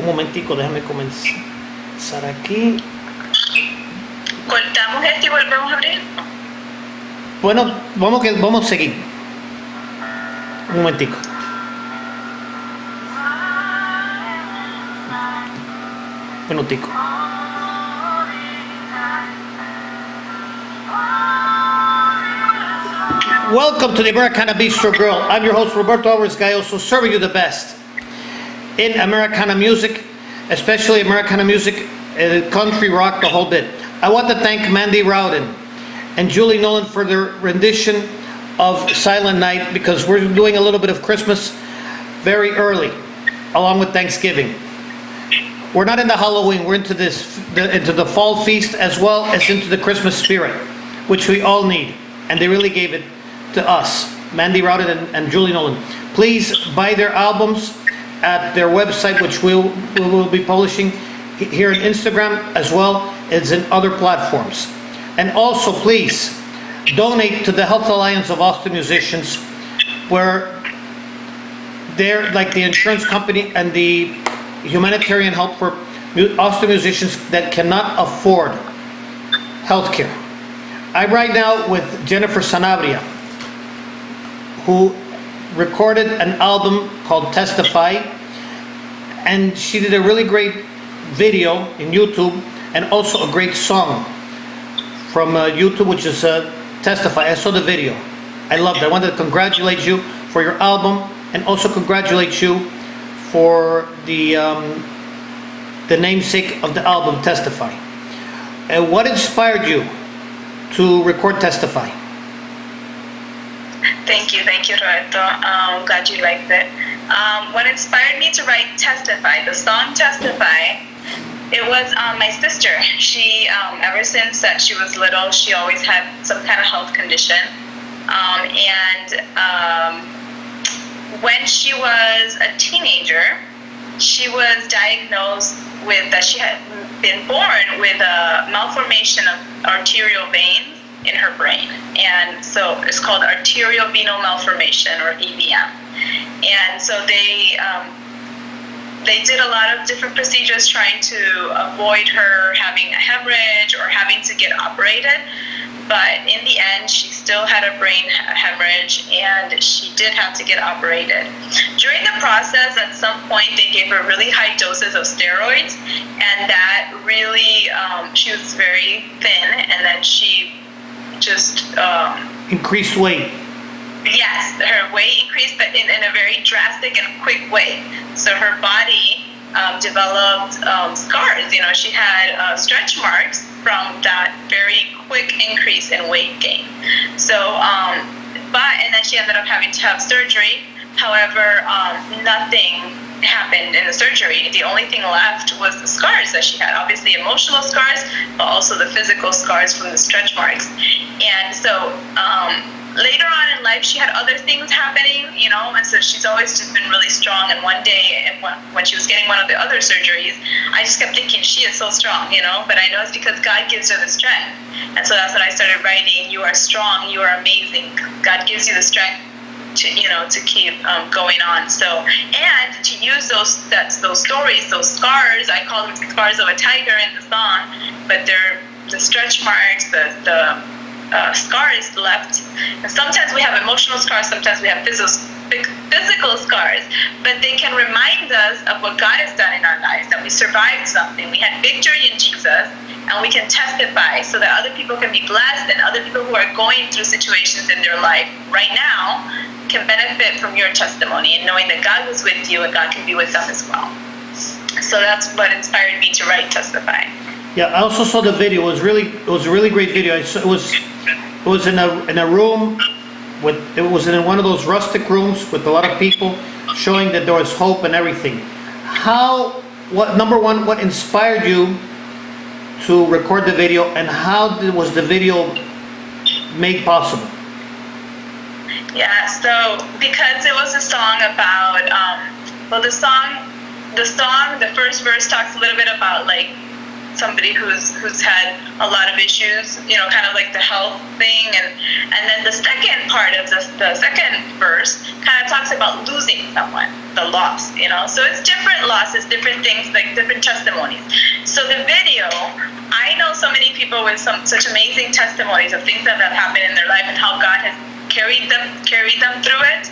Un momentico, déjame comenzar aquí. ¿Cortamos esto y volvemos a abrir? Bueno, vamos a seguir. Un momentico. Un minutico. Welcome to the Americana Bistro Grill. I'm your host, Roberto Alvarez-Galloso, serving you the best in Americana music, especially Americana music, country rock, the whole bit. I want to thank Mandy Rowden and Julie Nolan for their rendition of Silent Night, because we're doing a little bit of Christmas very early, along with Thanksgiving. We're not into Halloween, we're into the fall feast as well as into the Christmas spirit, which we all need, and they really gave it to us, Mandy Rowden and Julie Nolan. Please buy their albums at their website, which we will be publishing here on Instagram as well as in other platforms. And also, please donate to the Health Alliance of Austin Musicians, where they're like the insurance company and the humanitarian help for Austin musicians that cannot afford healthcare. I'm right now with Jennifer Sanabria, who recorded an album called Testify, and she did a really great video in YouTube and also a great song from YouTube, which is Testify. I saw the video. I loved it. I wanted to congratulate you for your album and also congratulate you for the namesake of the album, Testify. What inspired you to record Testify? Thank you, Roberto. Glad you liked it. What inspired me to write Testify, the song Testify, it was my sister. She, ever since she was little, she always had some kind of health condition. When she was a teenager, she was diagnosed with that she had been born with a malformation of arterial veins in her brain, and so it's called arterial venal malformation, or AVM. And so they did a lot of different procedures trying to avoid her having a hemorrhage or having to get operated. But in the end, she still had a brain hemorrhage, and she did have to get operated. During the process, at some point, they gave her really high doses of steroids, and that really, she was very thin, and then she just Increased weight. Yes, her weight increased, but in a very drastic and quick way. So her body developed scars. You know, she had stretch marks from that very quick increase in weight gain. So, and then she ended up having to have surgery. However, nothing happened in the surgery. The only thing left was the scars that she had. Obviously emotional scars, but also the physical scars from the stretch marks. And so later on in life, she had other things happening, you know, and so she's always just been really strong. And one day, when she was getting one of the other surgeries, I just kept thinking, she is so strong, you know, but I know it's because God gives her the strength. And so that's when I started writing, you are strong, you are amazing. God gives you the strength to, you know, to keep going on. So, and to use those stories, those scars, I call them the scars of a tiger in the song, but they're the stretch marks, the scars left. And sometimes we have emotional scars, sometimes we have physical scars, but they can remind us of what God has done in our lives, that we survived something, we had victory in Jesus, and we can testify so that other people can be blessed, and other people who are going through situations in their life right now can benefit from your testimony, and knowing that God was with you and God can be with them as well. So that's what inspired me to write Testify. Yeah, I also saw the video. It was a really great video. It was in a room it was in one of those rustic rooms with a lot of people, showing that there was hope and everything. What inspired you to record the video, and how was the video made possible? Yeah, so because it was a song about, the first verse talks a little bit about like somebody who's had a lot of issues, you know, kind of like the health thing, and then the second part of the second verse kind of talks about losing someone, the loss, you know. So it's different losses, different things, like different testimonies. So the video, I know so many people with such amazing testimonies of things that have happened in their life and how God has carried them through it,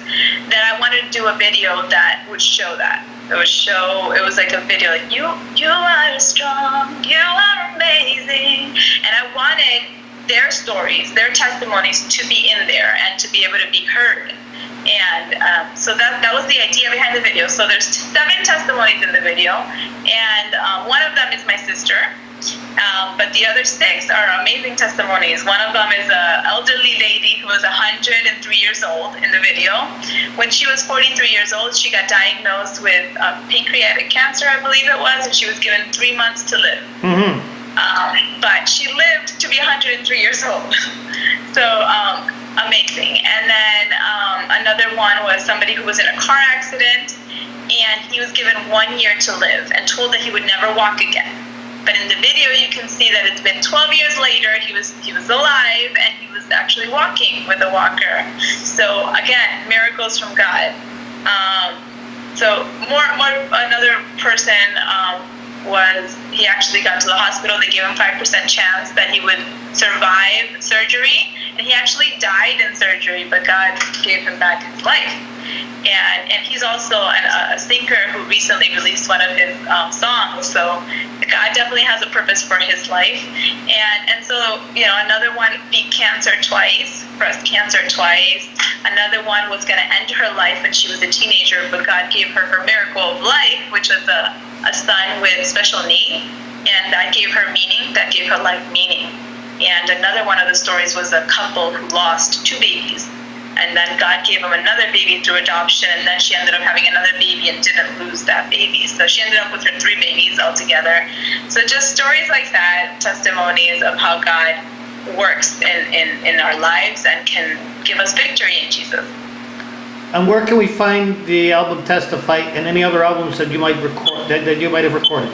that I wanted to do a video that would show that. It was like a video like, you are strong, you are amazing, and I wanted their stories, their testimonies to be in there and to be able to be heard. And so that was the idea behind the video. So there's 7 testimonies in the video, and one of them is my sister. But the other 6 are amazing testimonies. One of them is an elderly lady who was 103 years old in the video. When she was 43 years old, she got diagnosed with pancreatic cancer, I believe it was, and she was given 3 months to live. Mm-hmm. But she lived to be 103 years old. So amazing. And then another one was somebody who was in a car accident, and he was given 1 year to live and told that he would never walk again. But in the video, you can see that it's been 12 years later. He was alive, and he was actually walking with a walker. So again, miracles from God. So another person he actually got to the hospital. They gave him 5% chance that he would survive surgery, and he actually died in surgery, but God gave him back his life. And he's also a singer who recently released one of his songs. So God definitely has a purpose for his life. And so, you know, another one beat cancer twice, breast cancer twice. Another one was going to end her life when she was a teenager, but God gave her her miracle of life, which was a son with special need. And that gave her meaning, that gave her life meaning. And another one of the stories was a couple who lost 2 babies. And then God gave him another baby through adoption, and then she ended up having another baby and didn't lose that baby. So she ended up with her 3 babies altogether. So just stories like that, testimonies of how God works in our lives and can give us victory in Jesus. And where can we find the album Testify and any other albums that you might record that you might have recorded?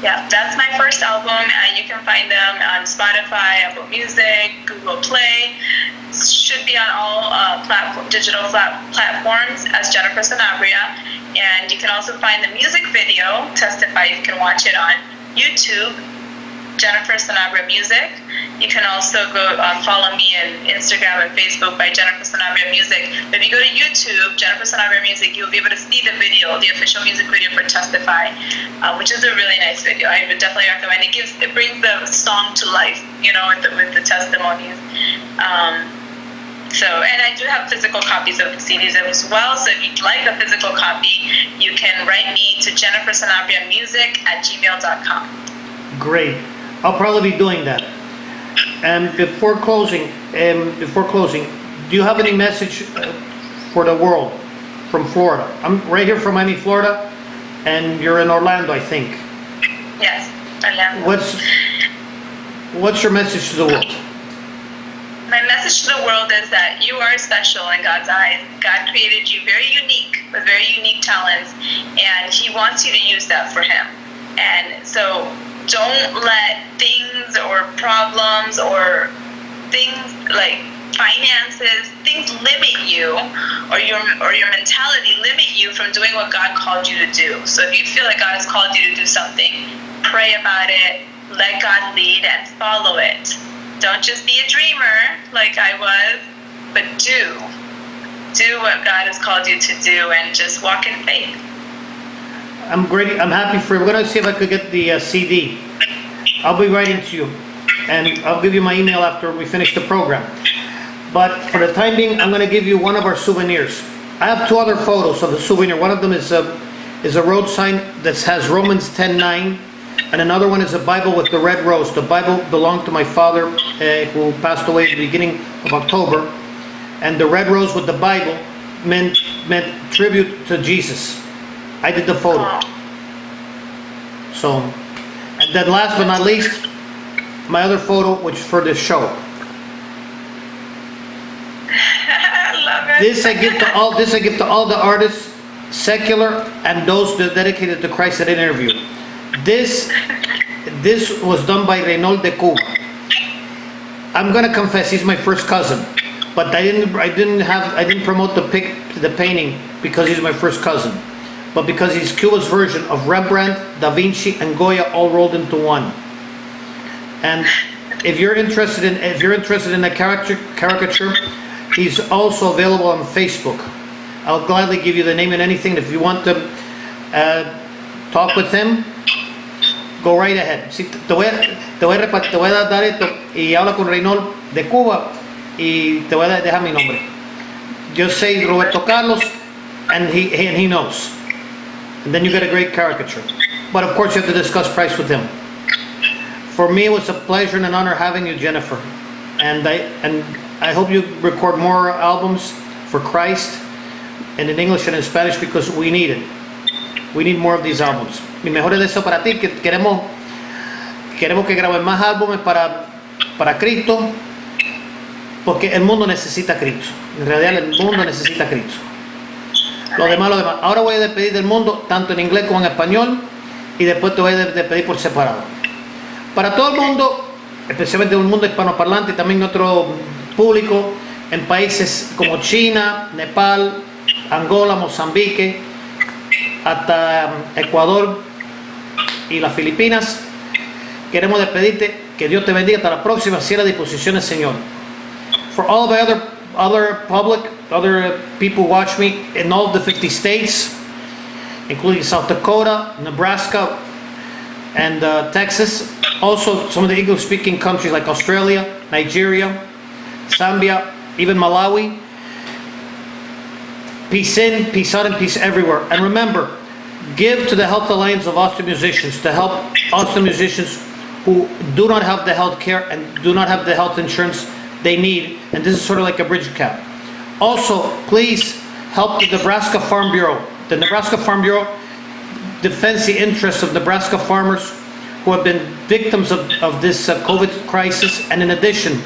Yeah, that's my first album, and you can find them on Spotify, Apple Music, Google Play. Should be on all digital platforms as Jennifer Sanabria. And you can also find the music video, Testify. You can watch it on YouTube, Jennifer Sanabria Music. You can also go follow me on Instagram and Facebook by Jennifer Sanabria Music. But if you go to YouTube, Jennifer Sanabria Music, you'll be able to see the video, the official music video for Testify, which is a really nice video. I would definitely recommend it. It brings the song to life, you know, with the testimonies. And I do have physical copies of the CDs as well. So if you'd like a physical copy, you can write me to jennifersanabriamusic@gmail.com. Great. I'll probably be doing that. And before closing, do you have any message for the world from Florida? I'm right here from Miami, Florida, and you're in Orlando, I think. Yes, Orlando. What's your message to the world? My message to the world is that you are special in God's eyes. God created you very unique, with very unique talents, and He wants you to use that for Him. And so don't let things or problems or things like finances, things limit you, or your mentality limit you from doing what God called you to do. So if you feel like God has called you to do something, pray about it, let God lead, and follow it. Don't just be a dreamer like I was, but do what God has called you to do, and just walk in faith. I'm great. I'm happy for you. We're going to see if I could get the CD. I'll be writing to you, and I'll give you my email after we finish the program. But for the time being, I'm going to give you one of our souvenirs. I have 2 other photos of the souvenir. One of them is a road sign that has Romans 10:9. And another one is a Bible with the red rose. The Bible belonged to my father, who passed away at the beginning of October. And the red rose with the Bible meant tribute to Jesus. I did the photo. So, and then last but not least, my other photo, which is for this show. I love it. This I give to all the artists, secular and those that are dedicated to Christ that I interviewed. This This was done by Reynald de Cuba. I'm gonna confess, he's my first cousin, but I didn't promote the painting because he's my first cousin, but because he's Cuba's version of Rembrandt, Da Vinci, and Goya all rolled into one. And if you're interested in a caricature, he's also available on Facebook. I'll gladly give you the name and anything. If you want to talk with him, go right ahead. Sí, te voy a dar esto y habla con Reynald de Cuba y te voy a dejar mi nombre. Just say Roberto Carlos and he knows. And then you get a great caricature. But of course you have to discuss price with him. For me, it was a pleasure and an honor having you, Jennifer. And I hope you record more albums for Christ, and in English and in Spanish, because we need it. We need more of these albums. Mi mejor deseo para ti, que queremos que grabes más álbumes para Cristo, porque el mundo necesita a Cristo. En realidad el mundo necesita a Cristo. Lo demás. Ahora voy a despedir del mundo, tanto en inglés como en español, y después te voy a despedir por separado. Para todo el mundo, especialmente el mundo hispanoparlante y también nuestro público en países como China, Nepal, Angola, Mozambique, hasta Ecuador y las Filipinas, queremos despedirte. Que Dios te bendiga. Hasta la próxima. Cierra disposiciones, Señor. For all the other people who watch me in all the 50 states, including South Dakota, Nebraska, and Texas. Also, some of the English-speaking countries like Australia, Nigeria, Zambia, even Malawi. Peace in, peace out, and peace everywhere. And remember, give to the Health Alliance of Austin Musicians to help Austin musicians who do not have the health care and do not have the health insurance they need. And this is sort of like a bridge cap. Also, please help the Nebraska Farm Bureau. The Nebraska Farm Bureau defends the interests of Nebraska farmers who have been victims of this COVID crisis, and in addition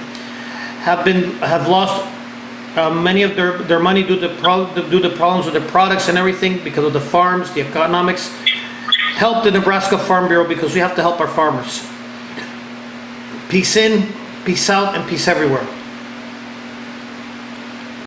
have lost many of their money due to problems with their products and everything because of the farms, the economics. Help the Nebraska Farm Bureau, because we have to help our farmers. Peace in, peace out, and peace everywhere.